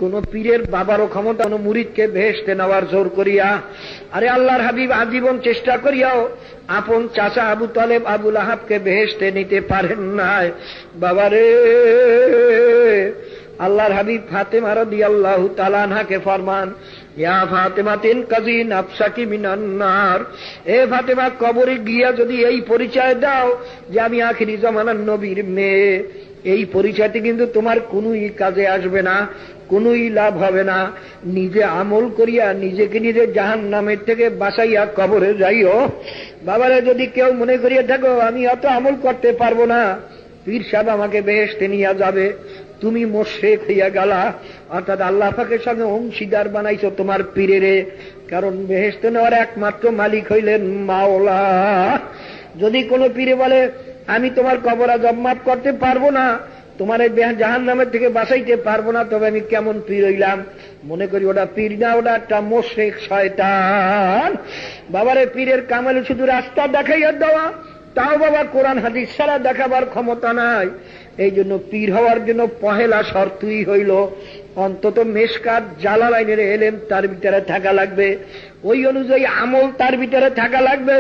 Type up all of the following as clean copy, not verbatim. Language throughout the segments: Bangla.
কোন পীরের বাবারও ক্ষমতা কোন মুরিদকে বেহেশতে নেওয়ার জোর করিয়া। আরে আল্লাহর হাবিব আজীবন চেষ্টা করিয়াও আপন চাচা আবু তালেব আবুল আহাবকে বেহেশতে নিতে পারেন নাই। বাবারে, আল্লাহর হাবিব ফাতেমা রাদিয়াল্লাহু তাআলা আনহাকে ফরমান, ইয়া ফাতেমা তিন কাজি নাফসাকি মিনান নার, এ ফাতেমা কবরে গিয়া যদি এই পরিচয় দাও যে আমি আখিরি জামানার নবীর মেয়ে, এই পরিচয়টি কিন্তু তোমার কোনই কাজে আসবে না, কোনই লাভ হবে না। নিজে আমল করিয়া নিজেকে নিজে জাহান্নামের থেকে বাঁচাইয়া কবরে যাইও। বাবারে, যদি কেউ মনে করিয়া থাকো আমি অত আমল করতে পারবো না, পীর সাহেব আমাকে বেহেশতে নিয়ে যাবে, তুমি মুশরিক হইয়া গেলা, অর্থাৎ আল্লাহ পাকের সঙ্গে অংশীদার বানাইছো তোমার পীরেরে। কারণ বেহেশতে নেওয়ার একমাত্র মালিক হইলেন মাওলা। যদি কোনো পীরে বলে আমি তোমার কবর আযাব মাফ করতে পারবো না, তোমার এই জাহান্নামের থেকে বাঁচাইতে পারবো না, তবে আমি কেমন পীর হইলাম? মনে করি ওটা পীর না, ওটা একটা মুশরিক শয়তান। বাবারে, পীরের কামালে শুধু রাস্তা দেখাইয়া দেওয়া, তাও বাবা কোরআন হাদিস ছাড়া দেখাবার ক্ষমতা নাই। এই জন্য পীর হওয়ার জন্য পহেলা শর্তই হইল অন্তত মেশকাত জালালাইনের এলেম তার ভিতরে থাকা লাগবে, ওই অনুযায়ী আমল তার ভিতরে থাকা লাগবে,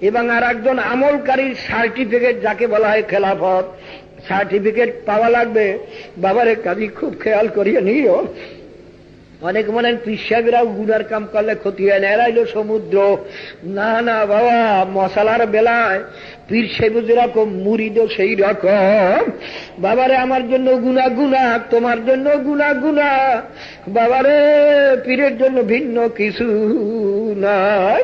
এবং আর একজন আমলকারীর সার্টিফিকেট যাকে বলা হয় খেলাফত, সার্টিফিকেট পাওয়া লাগবে। বাবারে, কাজী খুব খেয়াল করিয়ে নিও। অনেক মনে পীর সাহেবেরাও গুনার কাম করলে ক্ষতি হয় না, এরা হইল সমুদ্র। না না বাবা, মশালার বেলায় পীর সাহেব যেরকম মুরিদও সেই রকম। বাবারে, আমার জন্য গুনাহ গুনাহ, তোমার জন্য গুনাহ গুনাহ। বাবারে, পীরের জন্য ভিন্ন কিছু নাই।